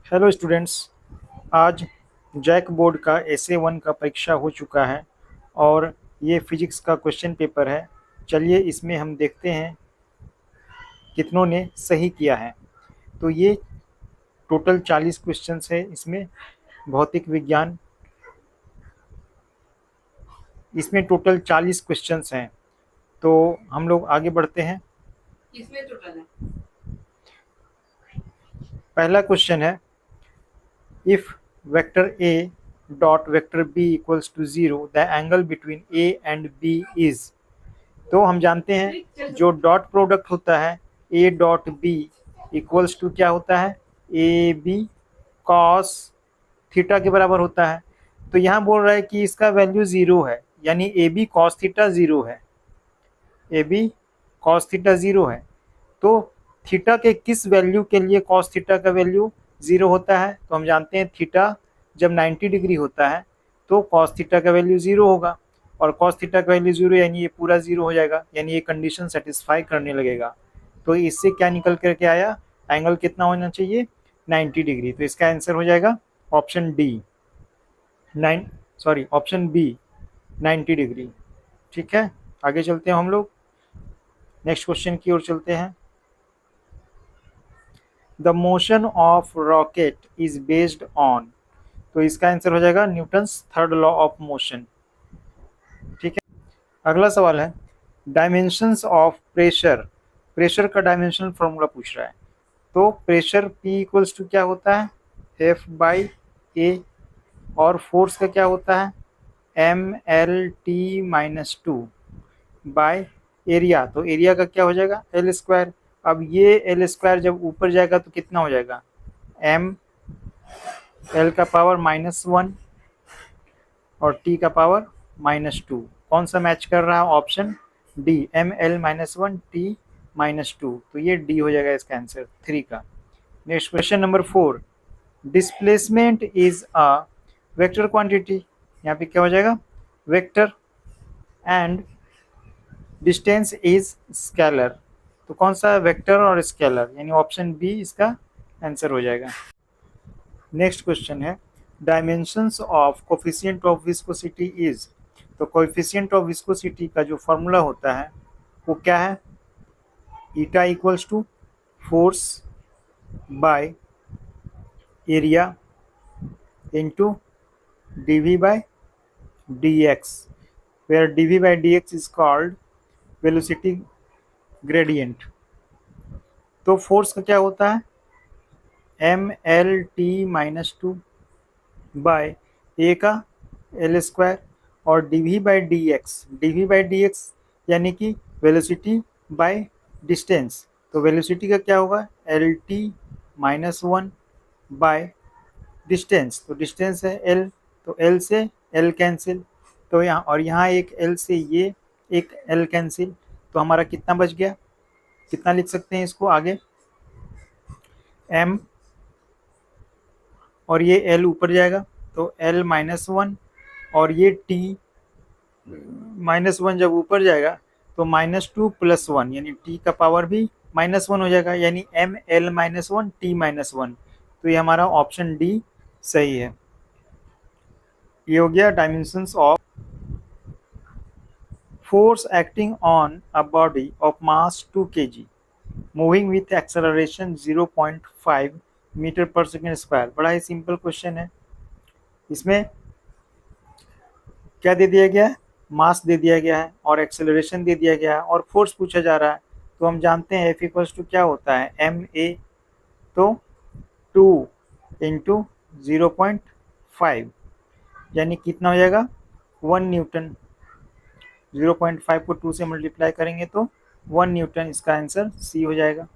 Hello students. आज JAC board का SA1 का परीक्षा हो चुका है और ये फिजिक्स का क्वेश्चन पेपर है। चलिए इसमें हम देखते हैं कितनों ने सही किया है। तो ये टोटल 40 क्वेश्चंस है। इसमें भौतिक विज्ञान, इसमें टोटल 40 क्वेश्चंस हैं। तो हम लोग आगे बढ़ते हैं। किसमें टोटल है? पहला क्वेश्चन है, if vector A dot vector B equals to 0 the angle between A and B is. तो हम जानते हैं जो डॉट प्रोडक्ट होता है A dot B equals to क्या होता है, ए बी कॉस थीटा के बराबर होता है। तो यहाँ बोल रहा है कि इसका वैल्यू 0 है, यानी ए बी कॉस थीटा 0 है। ए बी कॉस थीटा 0 है। तो थीटा के किस वैल्यू के लिए कॉस थीटा का वैल्यू 0 होता है? तो हम जानते हैं थीटा जब 90 डिग्री होता है तो कॉस थीटा का वैल्यू 0 होगा, और कॉस थीटा का वैल्यू 0 यानी ये पूरा 0 हो जाएगा, यानी ये कंडीशन सेटिस्फाई करने लगेगा। तो इससे क्या निकल करके आया, एंगल कितना होना चाहिए, 90 डिग्री। तो इसका आंसर हो जाएगा option D, option B 90 degree. ठीक है, आगे चलते हैं हम लोग, नेक्स्ट क्वेश्चन की ओर चलते हैं। The motion of rocket is based on. तो इसका आंसर हो जाएगा Newton's third law of motion. ठीक है, अगला सवाल है, डायमेंशंस ऑफ प्रेशर। प्रेशर का डायमेंशनल फॉर्मूला पूछ रहा है। तो प्रेशर P इक्वल्स टू क्या होता है, F/A, और फोर्स का क्या होता है, MLT-2 बाय एरिया। तो एरिया का क्या हो जाएगा, L स्क्वायर। अब ये L स्क्वायर जब ऊपर जाएगा तो कितना हो जाएगा, M L का पावर -1 और T का पावर -2। कौन सा मैच कर रहा है, ऑप्शन डी, ML-1 T-2। तो ये डी हो जाएगा इसका आंसर 3 का। Next question number 4, displacement is a vector quantity. यहाँ पे क्या हो जाएगा, vector, and distance is scalar. तो कौन सा वेक्टर और स्केलर, यानी ऑप्शन बी इसका आंसर हो जाएगा। नेक्स्ट क्वेश्चन है, dimensions of coefficient of viscosity is. तो कोफिशिएंट ऑफ विस्कोसिटी का जो फॉर्मूला होता है वो क्या है, eta equals to force by area into dv by dx, where dv by dx is called velocity gradient। तो फोर्स का क्या होता है, MLT-2 बाय ए का L स्क्वायर, और dv by dx यानी कि वेलोसिटी बाय डिस्टेंस। तो वेलोसिटी का क्या होगा, LT-1 बाय डिस्टेंस। तो डिस्टेंस है L, तो L से L कैंसिल, तो यहाँ और यहाँ एक L से ये एक L कैंसिल। तो हमारा कितना बच गया, कितना लिख सकते हैं इसको आगे, M और ये L ऊपर जाएगा तो L-1, और ये T-1 जब ऊपर जाएगा तो -2 + 1 यानी T का पावर भी -1 हो जाएगा, यानी ML-1 T-1। तो ये हमारा ऑप्शन डी सही है। ये हो गया dimensions of force acting on a body of mass 2 kg moving with acceleration 0.5 metre पर सेकेंड स्क्वायर। बड़ा ही सिंपल क्वेश्चन है। इसमें क्या दे दिया गया है, मास दे दिया गया है और एक्सेलरेशन दे दिया गया है और फोर्स पूछा जा रहा है। तो हम जानते हैं F इक्वल्स टू क्या होता है, ma, तो 2 × 0.5 यानी कितना हो जाएगा, 1 न्यूटन। 0.5 को 2 से मल्टीप्लाई करेंगे तो 1 न्यूटन, इसका आंसर सी हो जाएगा।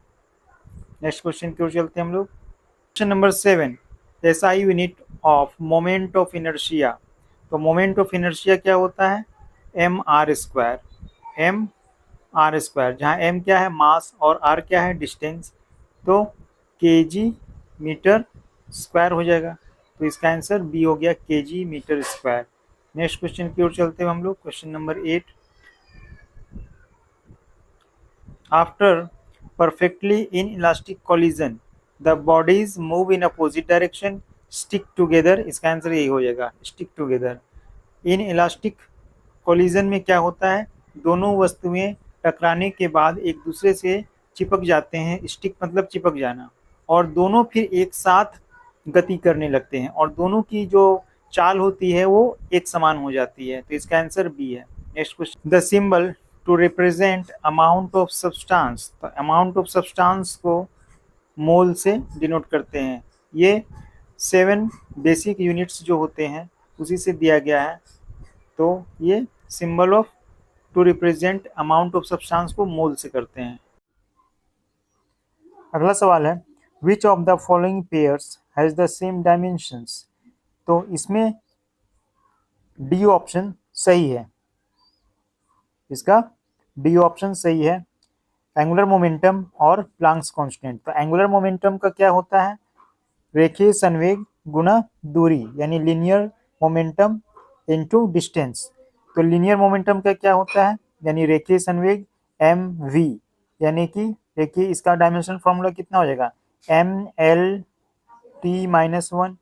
नेक्स्ट क्वेश्चन की ओर चलते हैं हम लोग। Question number 7, SI unit of moment of inertia. तो मोमेंट ऑफ इनर्शिया क्या होता है, mr स्क्वायर, mr स्क्वायर, जहाँ m क्या है, मास, और r क्या है, डिस्टेंस। तो kg मीटर स्क्वायर हो जाएगा। तो इसका आंसर बी हो गया, kg metre square. Next question की ओर चलते हैं हम लोग। Question number 8, after perfectly inelastic collision the bodies move in opposite direction, stick together, इसका आंसर यही हो जाएगा, stick together. In elastic collision में क्या होता है, दोनों वस्तुएं टकराने के बाद एक दूसरे से चिपक जाते हैं, स्टिक मतलब चिपक जाना, और दोनों फिर एक साथ गति करने लगते हैं और दोनों की जो चाल होती है वो एक समान हो जाती है, तो इसका आंसर बी है। Next question, the symbol to represent amount of substance, तो अमाउंट ऑफ सब्सटेंस को मोल से डिनोट करते हैं। ये 7 बेसिक यूनिट्स जो होते हैं उसी से दिया गया है, तो ये symbol of to represent amount of substance को मोल से करते हैं। अगला सवाल है, which of the following pairs has the same dimensions, तो इसमें डी ऑप्शन सही है, इसका डी ऑप्शन सही है, एंगुलर मोमेंटम और प्लांक्स कांस्टेंट। तो एंगुलर मोमेंटम का क्या होता है, रेखीय संवेग गुना दूरी, यानी लीनियर मोमेंटम इनटू डिस्टेंस। तो लीनियर मोमेंटम का क्या होता है, यानी रेखीय संवेग एम वी, यानी कि देखिए इसका डायमेंशन फॉर्मूला कितना हो जाएगा, M L T minus 1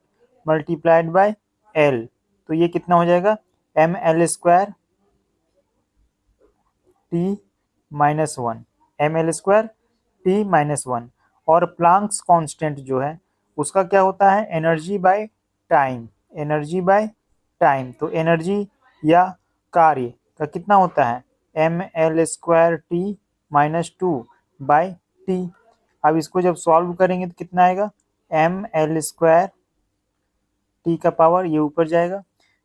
multiplied by L, तो ये कितना हो जाएगा, M L square T minus 1, M L square T minus 1। और प्लांक्स कांस्टेंट जो है उसका क्या होता है, energy by time, energy by time. तो एनर्जी या कार्य का कितना होता है, M L square T minus 2 by T. अब इसको जब सॉल्व करेंगे तो कितना आएगा, एम एल स्क्वायर टी का पावर ये ऊपर जाएगा,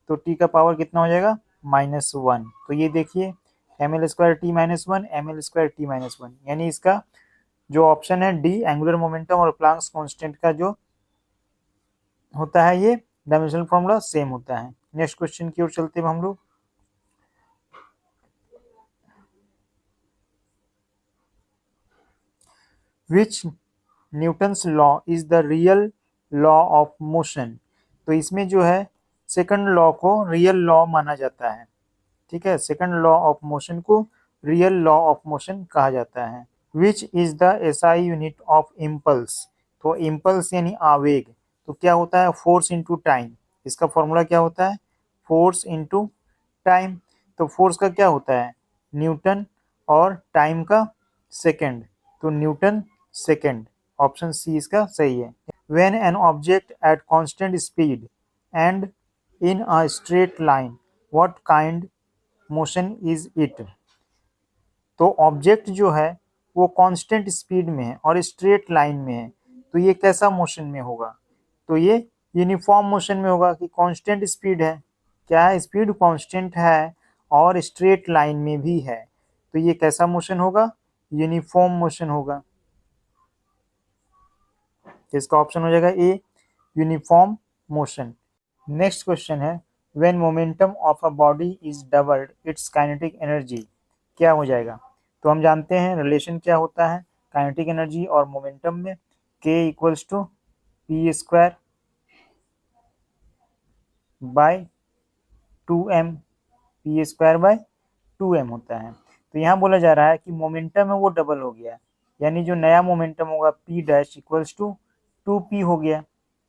तो टी का पावर कितना हो जाएगा, -1। तो ये देखिए M L square T minus 1, M L square T minus 1, यानी इसका जो ऑप्शन है डी, एंगुलर मोमेंटम और प्लांक्स कांस्टेंट का जो होता है ये डायमेंशनल फॉर्मूला सेम होता है। नेक्स्ट क्वेश्चन की ओर चलते हैं हम लोग, which Newton's law is the real law of motion, तो इसमें जो है सेकंड लॉ को रियल लॉ माना जाता है, ठीक है, सेकंड लॉ ऑफ मोशन को रियल लॉ ऑफ मोशन कहा जाता है। Which is the SI unit of impulse, तो इम्पल्स यानी आवेग, तो क्या होता है, फोर्स इनटू टाइम, इसका फॉर्मूला क्या होता है, फोर्स इनटू टाइम। तो फोर्स का क्या होता है, न्यूटन, और टाइम का सेकंड, तो न्यूटन सेकंड, ऑप्शन सी इसका सही है। When an object at constant speed and in a straight line what kind motion is it, तो ऑब्जेक्ट जो है वो कांस्टेंट स्पीड में है और स्ट्रेट लाइन में है, तो ये कैसा मोशन में होगा, तो ये यूनिफॉर्म मोशन में होगा कि कांस्टेंट स्पीड है, क्या है, स्पीड कांस्टेंट है और स्ट्रेट लाइन में भी है, तो ये कैसा मोशन होगा, यूनिफॉर्म मोशन होगा। इसका ऑप्शन हो जाएगा ए, यूनिफॉर्म मोशन। नेक्स्ट क्वेश्चन है, when momentum of a body is doubled it's kinetic energy, क्या हो जाएगा, तो हम जानते हैं रिलेशन क्या होता है काइनेटिक एनर्जी और मोमेंटम में, K equals to P square by 2m, P square by 2m होता है। तो यहाँ बोला जा रहा है कि मोमेंटम है वो डबल हो गया, यानी जो नया मोमेंटम होगा p dash equals to 2p हो गया,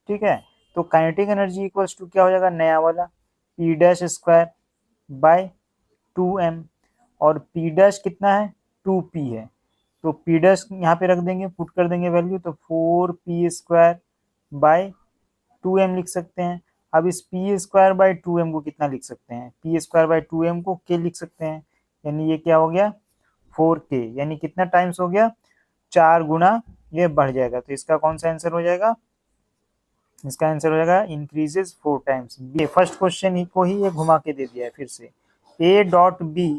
ठीक है। तो काइनेटिक एनर्जी इक्वल्स टू क्या हो जाएगा, नया वाला p dash square by 2m, और p डैश कितना है, 2p है, तो p डैश यहाँ पे रख देंगे, पुट कर देंगे वैल्यू, तो 4p स्क्वायर बाय 2m लिख सकते हैं। अब इस पी स्क्वायर बाई 2m को कितना लिख सकते हैं, पी स्क्वायर बाई 2m को k लिख सकते हैं, यानी ये क्या हो गया 4k, यानी कितना टाइम्स हो गया, 4 गुना ये बढ़ जाएगा, तो इसका कौन सा आंसर हो जाएगा, इसका आंसर हो जाएगा इंक्रीजेस 4 टाइम्स। ये फर्स्ट क्वेश्चन ही को ही ये घुमा के दे दिया है फिर से, a dot B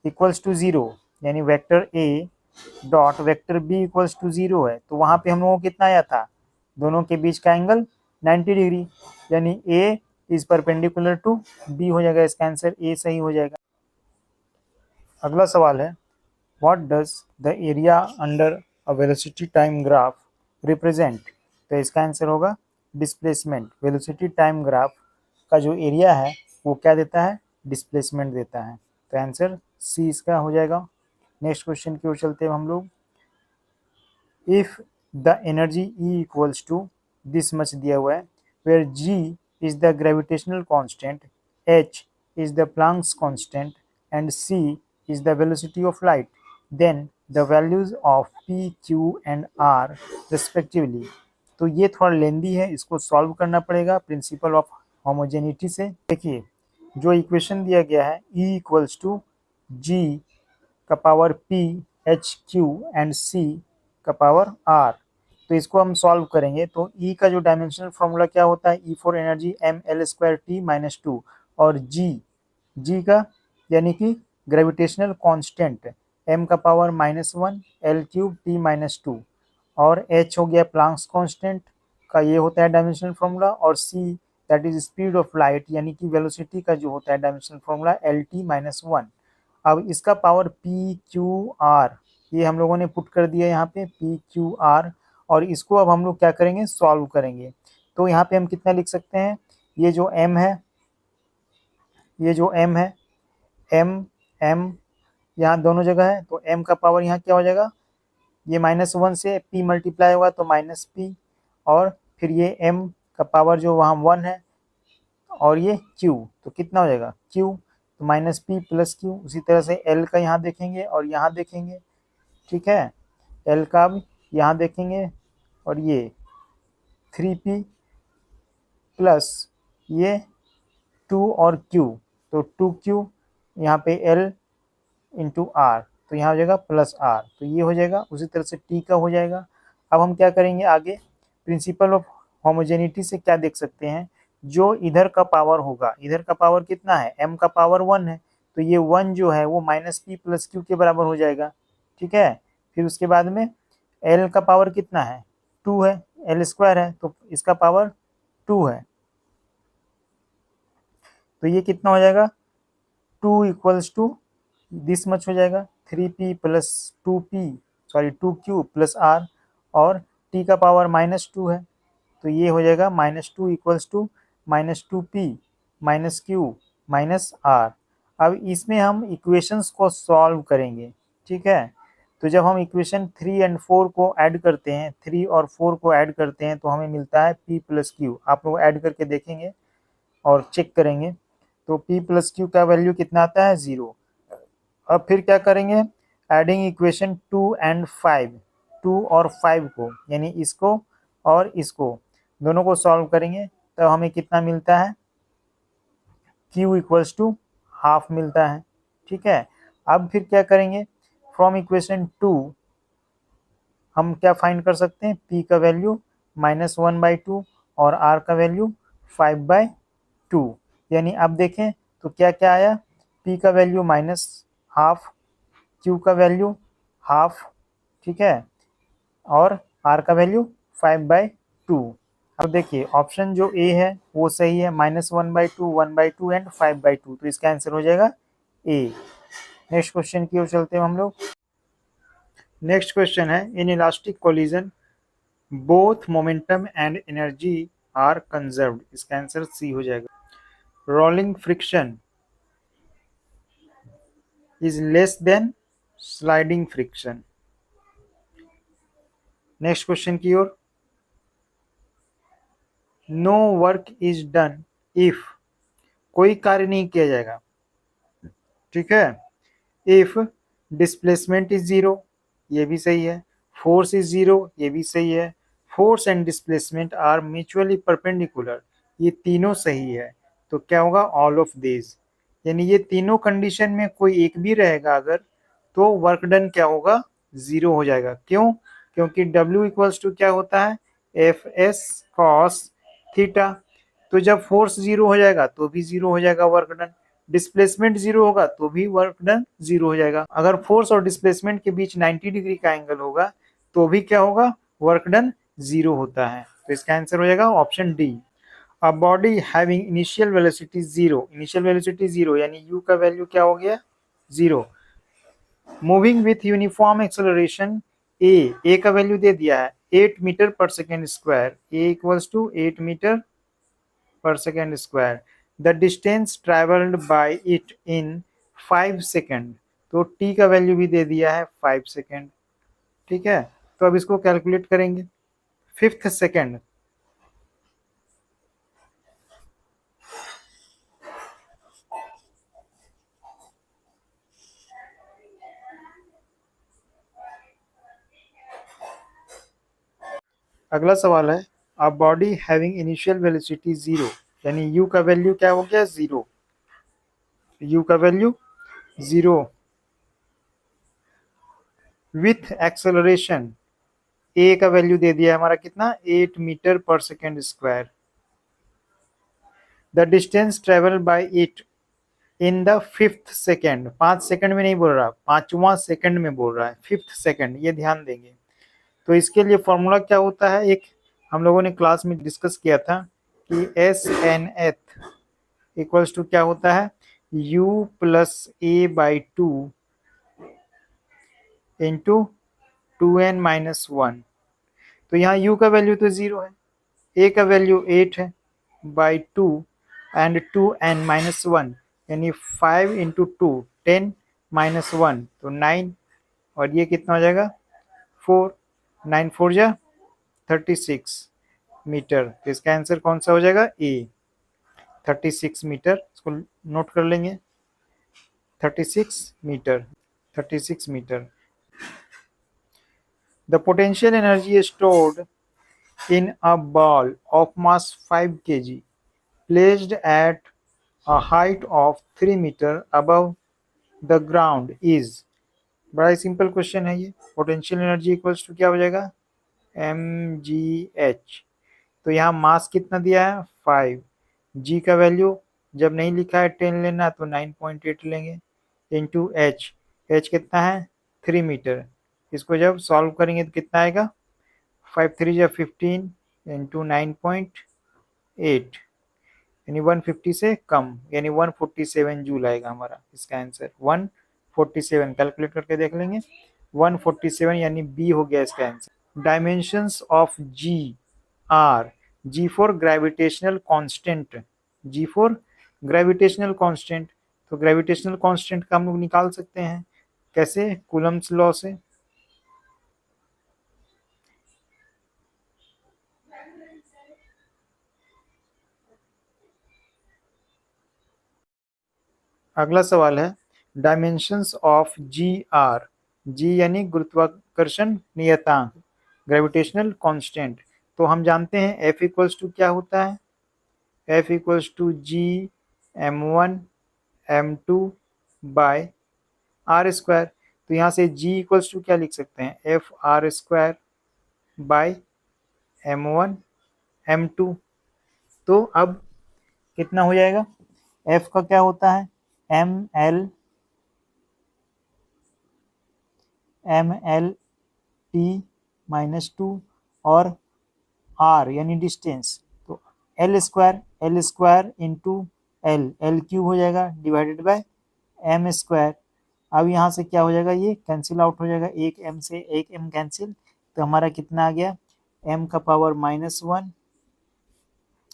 equals to 0, यानी vector a dot vector b equals to 0 है, तो वहां पे हम लोगों को कितना आया था, दोनों के बीच का एंगल 90 डिग्री, यानी a is perpendicular to b हो जाएगा, इसका आंसर a सही हो जाएगा। अगला सवाल है, what does the area under a velocity time graph represent, तो इसका आंसर होगा डिस्प्लेसमेंट। वेलोसिटी टाइम ग्राफ का जो एरिया है वो क्या देता है, डिस्प्लेसमेंट देता है, तो आंसर सी इसका हो जाएगा। नेक्स्ट क्वेश्चन की ओर चलते हैं हम लोग, if the energy E equals to this much दिया हुआ है, where G is the gravitational constant, H is the Planck's constant and C is the velocity of light, then the values of P Q and R respectively. तो ये थोड़ा लेंदी है, इसको solve करना पड़ेगा प्रिंसिपल ऑफ होमोजेनिटी से। देखिए जो इक्वेशन दिया गया है ई इक्वल्स टू जी का power P H Q and C का पावर आर, तो इसको हम सॉल्व करेंगे। तो ई का जो डायमेंशनल फॉर्मूला क्या होता है, E for energy M L square T minus two, और जी का यानी कि ग्रेविटेशनल कांस्टेंट एम का power -1 L cube T minus two, और एच हो गया प्लैंक्स कांस्टेंट का ये होता है डायमेंशनल फॉर्मूला, और see that is speed of light यानी कि वेलोसिटी का जो होता है dimensional formula L T minus one. अब इसका पावर पी क्यू आर ये हम लोगों ने पुट कर दिया यहाँ पे पी क्यू आर, और इसको अब हम लोग क्या करेंगे, सॉल्व करेंगे। तो यहाँ पे हम कितना लिख सकते हैं, ये जो m है, ये जो m है, m यहाँ दोनों जगह है, तो m का पावर यहाँ क्या हो जाएगा, ये -1 से p मल्टीप्लाई होगा तो -p, और फिर ये m का पावर जो वहाँ 1 है, और ये q तो कितना हो जाएगा q, तो -p प्लस q। उसी तरह से l का यहाँ देखेंगे और यहाँ देखेंगे, ठीक है, l का अब यहाँ देखेंगे, और ये 3p प्लस ये 2 और q, तो 2q यहाँ पे l इंटू आर, तो यहाँ हो जाएगा प्लस आर, तो ये हो जाएगा। उसी तरह से t का हो जाएगा। अब हम क्या करेंगे आगे, प्रिंसिपल ऑफ होमोजेनिटी से क्या देख सकते हैं, जो इधर का पावर होगा, इधर का पावर कितना है, m का पावर 1 है, तो ये 1 जो है वो -p प्लस q के बराबर हो जाएगा, ठीक है। फिर उसके बाद में l का पावर कितना है, 2 है, l स्क्वायर है, तो इसका पावर 2 है, तो ये कितना हो जाएगा, 2 इक्वल्स टू दिस मच हो जाएगा, 3p plus 2q plus R, और t का पावर -2 है, तो ये हो जाएगा -2 equals to -2p minus q minus R. अब इसमें हम इक्वेशंस को सॉल्व करेंगे, ठीक है। तो जब हम इक्वेशन 3 एंड 4 को ऐड करते हैं, 3 और 4 को ऐड करते हैं, तो हमें मिलता है p प्लस क्यू। आप लोग ऐड करके देखेंगे और चेक करेंगे, तो p प्लस क्यू का वैल्यू कितना आता है, 0। अब फिर क्या करेंगे, एडिंग इक्वेशन 2 एंड 5, 2 और 5 को यानी इसको और इसको दोनों को सॉल्व करेंगे, तो हमें कितना मिलता है, q इक्वल्स टू हाफ मिलता है, ठीक है। अब फिर क्या करेंगे, फ्रॉम इक्वेशन 2 हम क्या फाइंड कर सकते हैं, p का वैल्यू -1/2 और r का वैल्यू 5/2, यानी अब देखें तो क्या क्या आया, p का वैल्यू -हाफ, q का वैल्यू हाफ, ठीक है, और r का वैल्यू 5/2। अब देखिए ऑप्शन जो ए है वो सही है, -1/2, 1/2 एंड 5/2, तो इसका आंसर हो जाएगा ए। नेक्स्ट क्वेश्चन की ओर चलते हैं हम लोग। नेक्स्ट क्वेश्चन है, in elastic collision both momentum and energy are conserved, इसका आंसर सी हो जाएगा। Rolling friction is less than sliding friction. Next question की ओर, no work is done if, कोई कार्य नहीं किया जाएगा, ठीक है, इफ डिस्प्लेसमेंट इज 0, ये भी सही है, फोर्स इज 0, ये भी सही है, force and displacement are mutually perpendicular, ये तीनों सही है। तो क्या होगा, ऑल ऑफ दिस, यानी ये तीनों कंडीशन में कोई एक भी रहेगा अगर, तो वर्क डन क्या होगा, 0 हो जाएगा। क्यों, क्योंकि W इक्वल्स टू क्या होता है, एफ एस कॉस थीटा, तो जब फोर्स 0 हो जाएगा तो भी 0 हो जाएगा वर्क डन, डिस्प्लेसमेंट 0 होगा तो भी वर्क डन 0 हो जाएगा। अगर फोर्स और डिस्प्लेसमेंट के बीच 90 डिग्री का एंगल होगा तो भी क्या होगा, वर्क डन 0 होता है। तो इसका आंसर हो जाएगा option D. A body having initial velocity 0, initial velocity 0 यानी u का वैल्यू क्या हो गया, 0, moving with uniform acceleration A का वैल्यू दे दिया है 8 मीटर पर second square, a equals to 8 metre per second square, the distance traveled by it in 5 second, तो t का वैल्यू भी दे दिया है 5 सेकेंड, ठीक है। तो अब इसको कैलकुलेट करेंगे। 5th सेकेंड, अगला सवाल है अ बॉडी हैविंग इनिशियल वेलोसिटी 0, यानी u का वैल्यू क्या हो गया 0, u का वैल्यू 0 विथ एक्सेलरेशन, a का वैल्यू दे दिया है हमारा कितना 8 मीटर पर second square. The distance travel by it in the 5th second, 5 second में नहीं बोल रहा, 5वां सेकंड में बोल रहा है, 5th सेकंड, ये ध्यान देंगे। तो इसके लिए फॉर्मूला क्या होता है, एक हम लोगों ने क्लास में डिस्कस किया था कि एस एन एथ इक्वल्स टू क्या होता है u plus A by two into 2n-1। तो यहाँ u का वैल्यू तो 0 है, a का वैल्यू 8 है बाई 2 एंड 2n-1, यानी 5 इंटू 2 10-1 तो 9, और ये कितना हो जाएगा 4, 9 4 जा 36 मीटर। तो इसका आंसर कौन सा हो जाएगा ए, 36 मीटर। इसको नोट कर लेंगे, 36 metre, 36 metre. The potential energy stored in a ball of mass 5 kg placed at a height of 3 meter above the ground is, बड़ा सिंपल क्वेश्चन है ये। पोटेंशियल एनर्जी इक्वल्स टू क्या हो जाएगा mgh। तो यहाँ मास कितना दिया है 5, g का वैल्यू जब नहीं लिखा है 10 लेना तो 9.8 लेंगे, इंटू h, h कितना है 3 मीटर। इसको जब सॉल्व करेंगे तो कितना आएगा 5 3 या 15 इंटू 9.8, यानी 150 से कम, यानी 147 जूल आएगा हमारा इसका आंसर 147। कैलकुलेट करके देख लेंगे 147, यानी बी हो गया इसका answer. Dimensions of G are, G for gravitational constant, G for gravitational constant. तो ग्रेविटेशनल कांस्टेंट का हम लोग निकाल सकते हैं कैसे, कूलम्स लॉ से। अगला सवाल है डायमेंशंस ऑफ जी आर, जी यानी गुरुत्वाकर्षण नियतांक, ग्रेविटेशनल कांस्टेंट। तो हम जानते हैं एफ इक्वल्स टू क्या होता है, F equals to G m1 m2 by R square. तो यहाँ से जी इक्वल्स टू क्या लिख सकते हैं F R square by m1 m2। तो अब कितना हो जाएगा, एफ का क्या होता है ml t-2 और r यानी डिस्टेंस, तो L square into L cube हो जाएगा डिवाइडेड बाय एम स्क्वायर। अब यहाँ से क्या हो जाएगा, ये कैंसिल आउट हो जाएगा, एक एम से एक एम कैंसिल, तो हमारा कितना आ गया m का पावर -1,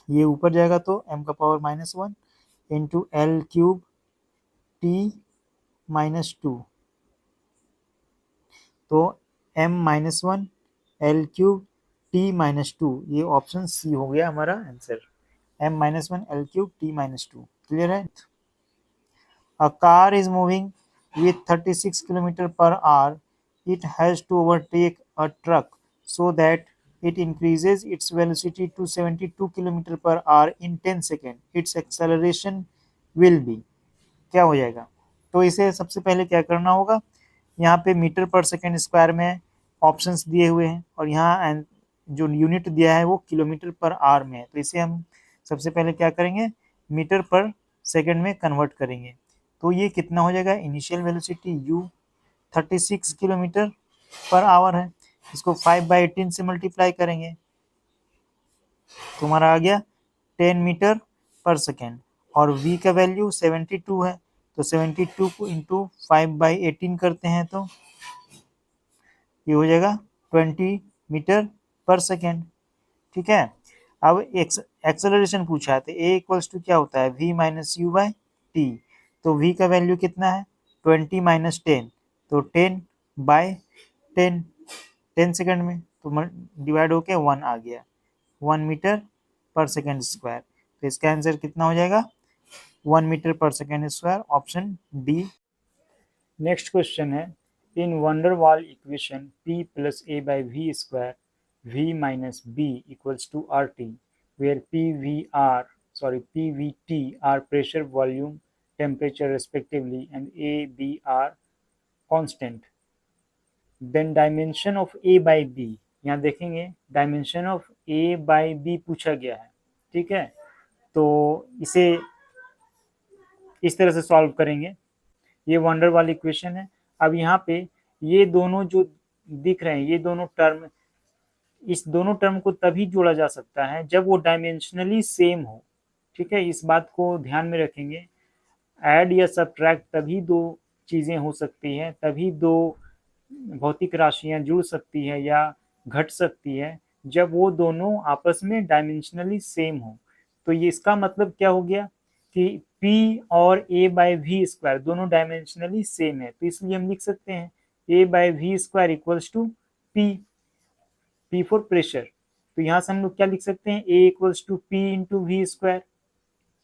ये ऊपर जाएगा तो m का power -1 into L cube t-2, तो m-1 एल क्यूब t-2, ये ऑप्शन सी हो गया हमारा answer, m-1 L cube t-2। Clear है। A car is moving with 36 km per hour. It has to overtake a truck so that it increases its velocity to 72 km per hour in 10 seconds. Its acceleration will be, क्या हो जाएगा। तो इसे सबसे पहले क्या करना होगा, यहाँ पे मीटर पर सेकेंड स्क्वायर में ऑप्शंस दिए हुए हैं और यहाँ जो यूनिट दिया है वो किलोमीटर पर आवर में है। तो इसे हम सबसे पहले क्या करेंगे मीटर पर सेकेंड में कन्वर्ट करेंगे। तो ये कितना हो जाएगा, initial velocity u 36 kilometre per hour है, इसको 5/18 से मल्टीप्लाई करेंगे तो हमारा आ गया 10 मीटर पर सेकेंड, और v का वैल्यू 72 है, तो 72 को इंटू 5/18 करते हैं तो ये हो जाएगा 20 मीटर पर सेकेंड। ठीक है। अब एक्सेलरेशन पूछा है तो a इक्वल्स टू क्या होता है v minus you by T. तो v का वैल्यू कितना है 20 - 10, तो 10/10, 10 सेकंड में, तो डिवाइड होके 1 आ गया, 1 मीटर पर सेकंड स्क्वायर। तो इसका आंसर कितना हो जाएगा? 1 मीटर पर second square, option D. Next question है, in van der Waals equation p plus a by v square v minus b equals to RT, where PVT are pressure, volume, temperature respectively, and A, B are constant. Then dimension of A by B, यहाँ देखेंगे dimension of A by B पूछा गया है, ठीक है। तो इसे इस तरह से सॉल्व करेंगे, ये वंडर वाली इक्वेशन है। अब यहाँ पे ये दोनों जो दिख रहे हैं, ये दोनों टर्म, इस दोनों टर्म को तभी जोड़ा जा सकता है जब वो डायमेंशनली सेम हो, ठीक है। इस बात को ध्यान में रखेंगे, ऐड या सब्ट्रैक्ट तभी दो चीज़ें हो सकती हैं, तभी दो भौतिक राशियां जुड़ सकती है या घट सकती है जब वो दोनों आपस में डायमेंशनली सेम हो। तो ये इसका मतलब क्या हो गया कि P और A बाई वी स्क्वायर दोनों डायमेंशनली सेम है, तो इसलिए हम लिख सकते हैं A by V square equals to P for pressure. तो यहाँ से हम लोग क्या लिख सकते हैं, A equals to P into V square,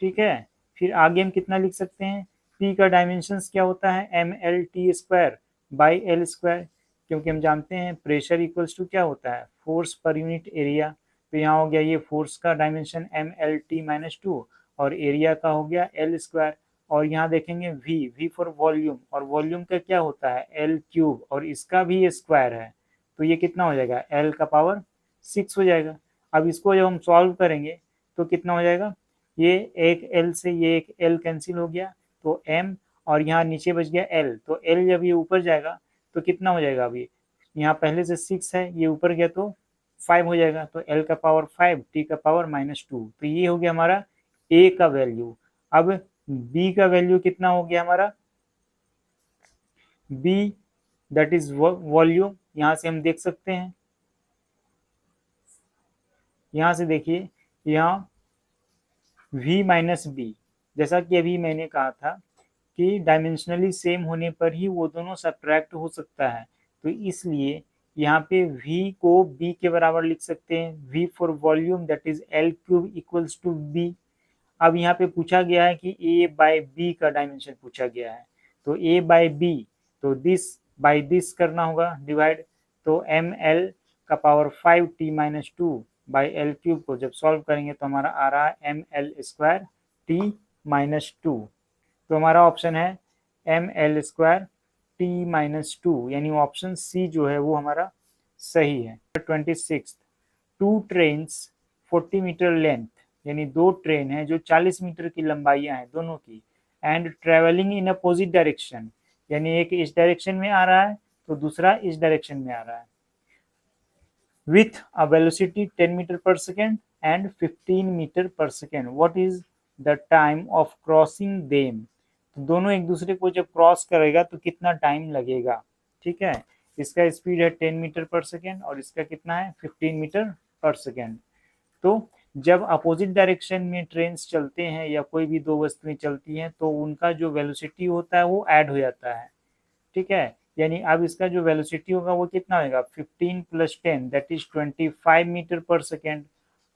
ठीक है। फिर आगे हम कितना लिख सकते हैं, P का डायमेंशंस क्या होता है, mlt square by L square, क्योंकि हम जानते हैं प्रेशर इक्वल्स टू क्या होता है, फोर्स पर यूनिट एरिया। तो यहाँ हो गया ये फोर्स का डायमेंशन mlt माइनस 2 और एरिया का हो गया एल स्क्वायर। और यहाँ देखेंगे v फॉर वॉल्यूम, और वॉल्यूम का क्या होता है एल क्यूब, और इसका भी स्क्वायर है, तो ये कितना हो जाएगा एल का पावर 6 हो जाएगा। अब इसको जब हम सॉल्व करेंगे तो कितना हो जाएगा, ये एक एल से ये एक एल कैंसिल हो गया, तो एम, और यहाँ नीचे बच गया एल, तो एल जब ये ऊपर जाएगा तो कितना हो जाएगा, अभी यहाँ पहले से 6 है, ये ऊपर गया तो 5 हो जाएगा, तो एल का पावर 5, टी का पावर -2। तो ये हो गया हमारा ए का वैल्यू। अब बी का वैल्यू कितना हो गया हमारा, बी दैट इज वॉल्यूम, यहाँ से हम देख सकते हैं, यहाँ से देखिए, यहाँ v माइनस बी, जैसा कि अभी मैंने कहा था कि डायमेंशनली सेम होने पर ही वो दोनों सब्ट्रैक्ट हो सकता है, तो इसलिए यहाँ पे v को b के बराबर लिख सकते हैं, v for volume that is L cube equals to b। अब यहाँ पे पूछा गया है कि a बाई b का डायमेंशन पूछा गया है, तो a बाई b, तो दिस बाई दिस करना होगा डिवाइड, तो एम एल का power 5 t minus 2 by L cube को जब सॉल्व करेंगे तो हमारा आ रहा है M L square T minus 2। तो हमारा ऑप्शन है M L square T minus 2, यानी ऑप्शन सी जो है वो हमारा सही है। 26, टू ट्रेन्स 40 मीटर लेंथ, यानी दो ट्रेन है जो 40 मीटर की लंबाइयां हैं दोनों की, and travelling in opposite direction, यानी एक इस डायरेक्शन में आ रहा है तो दूसरा इस डायरेक्शन में आ रहा है, with a velocity 10 meter per second and 15 meter per second. What is the time of crossing them? तो दोनों एक दूसरे को जब क्रॉस करेगा तो कितना टाइम लगेगा, ठीक है। इसका स्पीड है 10 मीटर पर सेकेंड और इसका कितना है 15 मीटर पर सेकेंड। तो जब अपोजिट डायरेक्शन में ट्रेन चलते हैं या कोई भी दो वस्तुएं चलती हैं तो उनका जो वेलोसिटी होता है वो ऐड हो जाता है, ठीक है। यानी अब इसका जो वेलोसिटी होगा वो कितना होगा 15 प्लस 10 दैट इज 25 मीटर पर सेकेंड।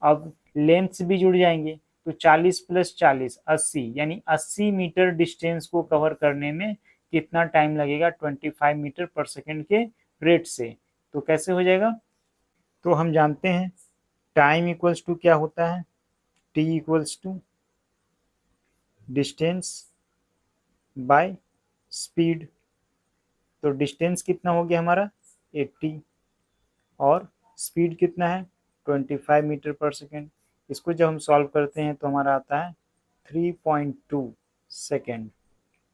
अब लेंथ्स भी जुड़ जाएंगे, तो 40 प्लस 40 80, यानी 80 मीटर डिस्टेंस को कवर करने में कितना टाइम लगेगा 25 मीटर पर सेकेंड के रेट से। तो कैसे हो जाएगा, तो हम जानते हैं टाइम इक्वल्स टू क्या होता है, T equals to distance by speed. तो डिस्टेंस कितना हो गया हमारा 80 और स्पीड कितना है 25 मीटर पर सेकेंड। इसको जब हम सॉल्व करते हैं तो हमारा आता है 3.2 सेकेंड,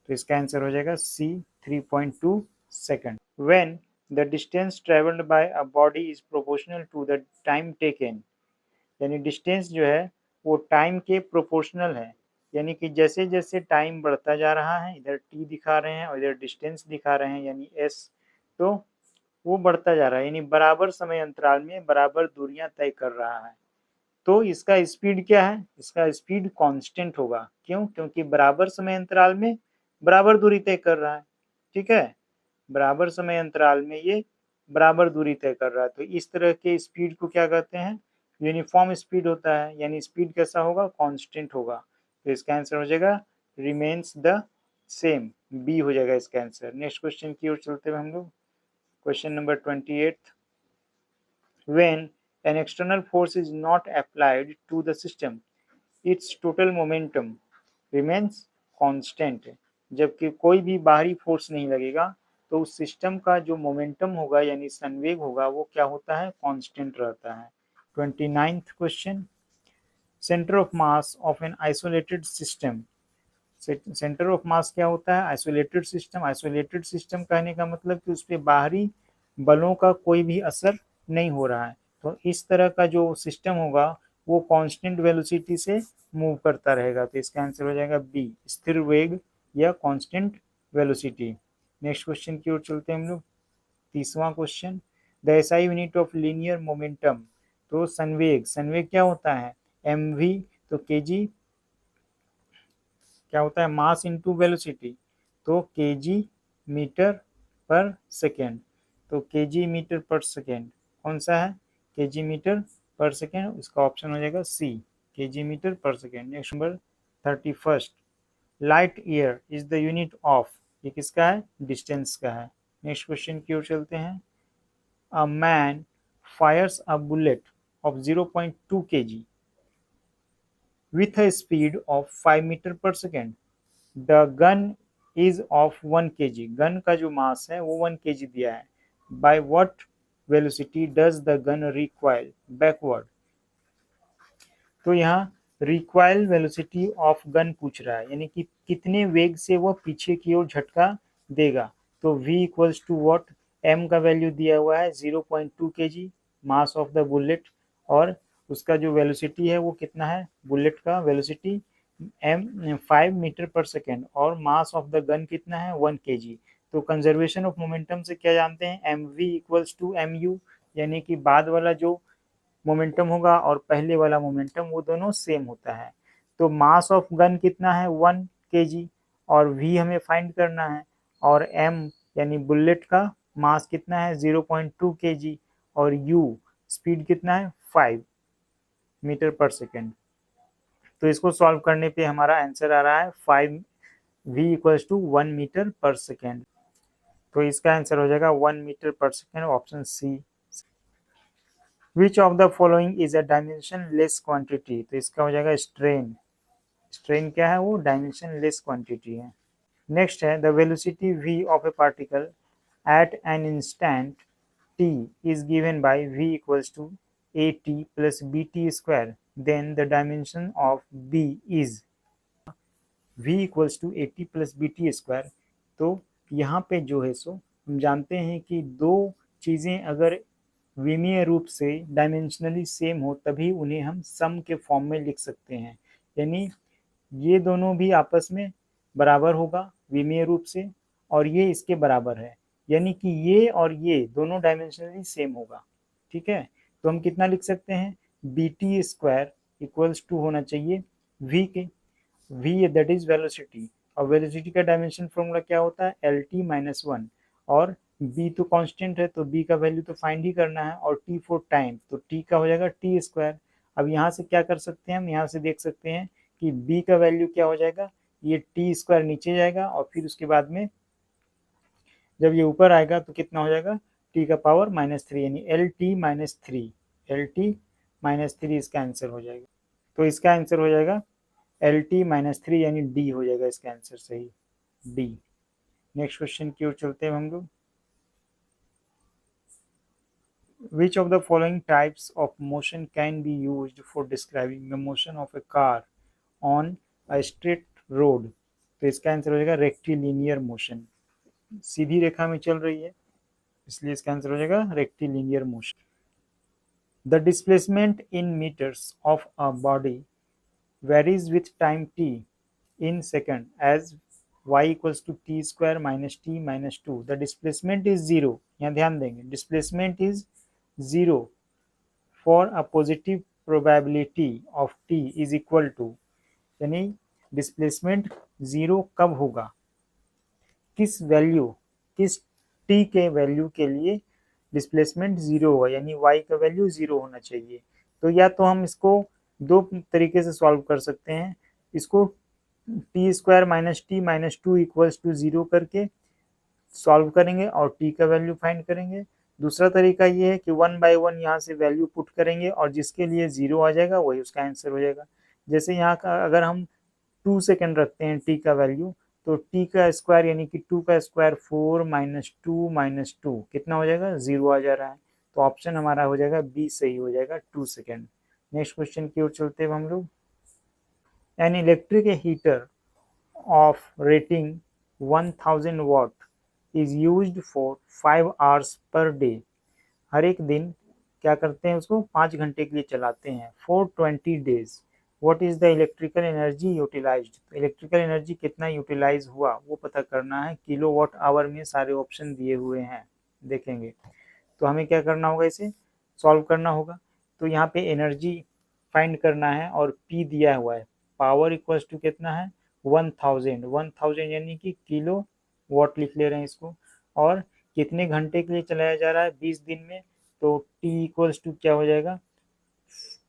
तो इसका आंसर हो जाएगा C 3.2 second. When the distance travelled by a body is proportional to the time taken, यानी डिस्टेंस जो है वो टाइम के प्रोपोर्शनल है, यानी कि जैसे जैसे टाइम बढ़ता जा रहा है, इधर टी दिखा रहे हैं और इधर डिस्टेंस दिखा रहे हैं यानी एस, तो वो बढ़ता जा रहा है, यानी बराबर समय अंतराल में बराबर दूरियां तय कर रहा है। तो इसका स्पीड क्या है, इसका स्पीड कांस्टेंट होगा, क्यों, क्योंकि बराबर समय अंतराल में बराबर दूरी तय कर रहा है, ठीक है। बराबर समय अंतराल में ये बराबर दूरी तय कर रहा है। तो इस तरह के स्पीड को क्या कहते हैं, यूनिफॉर्म स्पीड होता है, यानी स्पीड कैसा होगा, कांस्टेंट होगा। तो इसका आंसर हो जाएगा रिमेन्स द सेम, बी हो जाएगा इसका आंसर। नेक्स्ट क्वेश्चन की ओर चलते हुए हम लोग, question number 28, when an external force is not applied to the system its total momentum remains constant। जबकि कोई भी बाहरी फोर्स नहीं लगेगा तो उस सिस्टम का जो मोमेंटम होगा यानी संवेग होगा वो क्या होता है, कांस्टेंट रहता है। 29th question, centre of mass of an isolated system. Centre of mass क्या होता है, आइसोलेटेड सिस्टम। आइसोलेटेड सिस्टम कहने का मतलब कि उस पर बाहरी बलों का कोई भी असर नहीं हो रहा है। तो इस तरह का जो सिस्टम होगा वो कांस्टेंट वेलोसिटी से मूव करता रहेगा। तो इसका आंसर हो जाएगा बी, स्थिर वेग या कांस्टेंट वेलोसिटी। नेक्स्ट क्वेश्चन की ओर चलते हैं हम लोग, 30वां question, the SI unit of linear momentum. तो संवेग, संवेग क्या होता है, mv। तो kg क्या होता है, मास इनटू वेलोसिटी। तो kg मीटर पर सेकेंड। तो kg मीटर पर सेकेंड कौन सा है, kg मीटर पर सेकेंड, इसका ऑप्शन हो जाएगा सी, kg मीटर पर second. Next number 31, light year is the unit of, ये किसका है, डिस्टेंस का है। नेक्स्ट क्वेश्चन की ओर चलते हैं, a man fires a bullet of 0.2 kg with a speed of 5 meter पर second. The gun is of 1 kg, gun का जो मास है वो 1 kg दिया है। By what velocity does the gun recoil backward. तो यहाँ रिकॉइल वेलोसिटी ऑफ गन पूछ रहा है, यानी कि कितने वेग से वह पीछे की ओर झटका देगा। तो v equals to what, m का वैल्यू दिया हुआ है 0.2 kg mass of the bullet, और उसका जो वेलोसिटी है वो कितना है, बुलेट का वेलोसिटी m 5 मीटर पर सेकेंड, और मास ऑफ द गन कितना है 1 kg। तो कंजर्वेशन ऑफ मोमेंटम से क्या जानते हैं, mv इक्वल्स टू mu, यानी कि बाद वाला जो मोमेंटम होगा और पहले वाला मोमेंटम वो दोनों सेम होता है। तो मास ऑफ गन कितना है 1 kg, और v हमें फाइंड करना है, और m यानी बुलेट का मास कितना है 0.2 kg, और u स्पीड कितना है 5 मीटर पर सेकेंड। तो इसको सॉल्व करने पे हमारा आंसर आ रहा है 5 v इक्वल्स टू 1 मीटर पर सेकेंड। तो इसका आंसर हो जाएगा 1 मीटर पर second, option C. Which of the following is a dimensionless quantity. तो इसका हो जाएगा स्ट्रेन। स्ट्रेन क्या है, वो डायमेंशन लेस क्वांटिटी है। नेक्स्ट है, the velocity v of a particle at an instant t is given by v equals to at plus bt square, then the dimension of b is v equals to at plus bt square। तो यहाँ पे जो है सो हम जानते हैं कि दो चीज़ें अगर विमीय रूप से डायमेंशनली सेम हो तभी उन्हें हम सम के फॉर्म में लिख सकते हैं, यानी ये दोनों भी आपस में बराबर होगा विमीय रूप से, और ये इसके बराबर है, यानी कि ये और ये दोनों डायमेंशनली सेम होगा। ठीक है, तो हम कितना लिख सकते हैं, B T square equals to होना चाहिए v के, v दैट इज वेलोसिटी, और वेलोसिटी का डायमेंशन फॉर्मूला क्या होता है, एल टी माइनस वन, और b तो कांस्टेंट है तो b का वैल्यू तो फाइंड ही करना है, और t फॉर टाइम, तो t का हो जाएगा टी स्क्वायर। अब यहाँ से क्या कर सकते हैं हम, यहाँ से देख सकते हैं कि b का वैल्यू क्या हो जाएगा, ये टी स्क्वायर नीचे जाएगा और फिर उसके बाद में जब ये ऊपर आएगा तो कितना हो जाएगा, टी का पावर -3, यानी L T minus three, L T minus three इसका आंसर हो जाएगा। तो इसका आंसर हो जाएगा एल टी माइनस थ्री, यानी डी हो जाएगा इसका आंसर सही, डी। नेक्स्ट क्वेश्चन की ओर चलते हैं हम लोग, which of the following types of motion can be used for describing the motion of a car on a straight road। तो इसका आंसर हो जाएगा रेक्टिलिनियर मोशन, सीधी रेखा में चल रही है इसलिए इसका आंसर हो जाएगा rectilinear motion. The displacement in metres of a body varies with time t in second as y equals to t square minus t minus 2। the displacement is 0, यहाँ ध्यान देंगे displacement is 0 for a positive probability of t is equal to, यानी displacement 0 कब होगा, किस value, किस t के value के लिए डिस्प्लेसमेंट जीरो होगा, यानी y का वैल्यू जीरो होना चाहिए। तो या तो हम इसको दो तरीके से सॉल्व कर सकते हैं, इसको T square minus T minus two equals to zero करके सॉल्व करेंगे और t का वैल्यू फाइंड करेंगे। दूसरा तरीका ये है कि वन बाय वन यहाँ से वैल्यू पुट करेंगे और जिसके लिए जीरो आ जाएगा वही उसका आंसर हो जाएगा। जैसे यहाँ का अगर हम 2 सेकेंड रखते हैं t का वैल्यू, तो t का स्क्वायर यानी कि 2 का स्क्वायर 4 माइनस टू कितना हो जाएगा, जीरो आ जा रहा है। तो ऑप्शन हमारा हो जाएगा बी सही हो जाएगा, 2 सेकेंड। नेक्स्ट क्वेश्चन की ओर चलते हैं हम लोग। An electric heater of rating 1000 watt is used for 5 hours per day। हर एक दिन क्या करते हैं, उसको 5 घंटे के लिए चलाते हैं, for 20 days। What is the electrical energy utilized? तो इलेक्ट्रिकल एनर्जी कितना यूटिलाइज हुआ वो पता करना है। किलो वाट आवर में सारे ऑप्शन दिए हुए हैं, देखेंगे। तो हमें क्या करना होगा, इसे सॉल्व करना होगा। तो यहाँ पे एनर्जी फाइंड करना है और P दिया हुआ है, पावर इक्वल्स टू कितना है 1000 यानी कि किलो वाट लिख ले रहे हैं इसको। और कितने घंटे के लिए चलाया जा रहा है, 20 दिन में। तो T इक्वल्स टू क्या हो जाएगा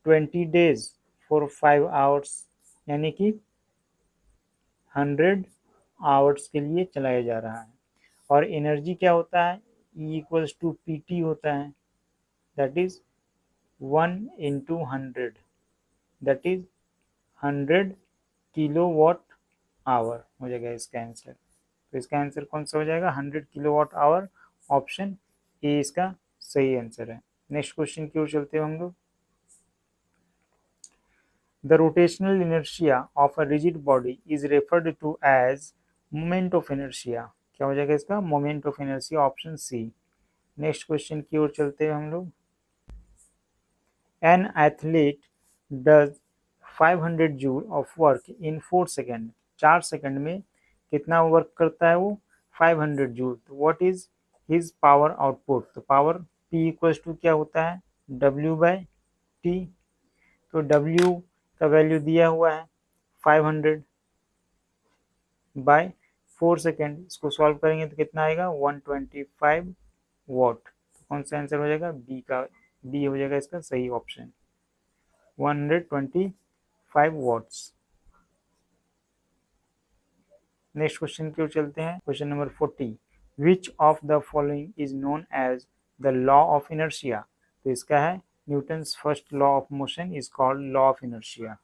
20 डेज फॉर 5 आवर्स, यानी कि 100 आवर्स के लिए चलाया जा रहा है। और एनर्जी क्या होता है, E इक्वल्स टू PT होता है, that is 1 into 100, that is 100 kilowatt hour हो जाएगा इसका आंसर। तो इसका आंसर कौन सा हो जाएगा, 100 kilowatt hour. Option A इसका सही आंसर है। नेक्स्ट क्वेश्चन की ओर चलते हैं हम लोग। The rotational inertia of a rigid body is referred to as moment of inertia. क्या हो जाएगा इसका, moment of inertia, option C. Next question की ओर चलते हैं हम लोग। An athlete does 500 joule of work in 4 second. 4 second में कितना वर्क करता है वो, 500 जूल। तो what is his power output. तो पावर P इक्वल्स टू क्या होता है, W बाय टी। तो W का वैल्यू दिया हुआ है 500 बाय 4 सेकेंड। इसको सॉल्व करेंगे तो कितना आएगा 125 वॉट। तो कौन सा आंसर हो जाएगा, बी का, बी हो जाएगा इसका सही ऑप्शन, 125 वॉट्स। नेक्स्ट क्वेश्चन की ओर चलते हैं। Question number 40, which of the following is known as the law of inertia. तो इसका है Newton's first law of motion is called law of inertia.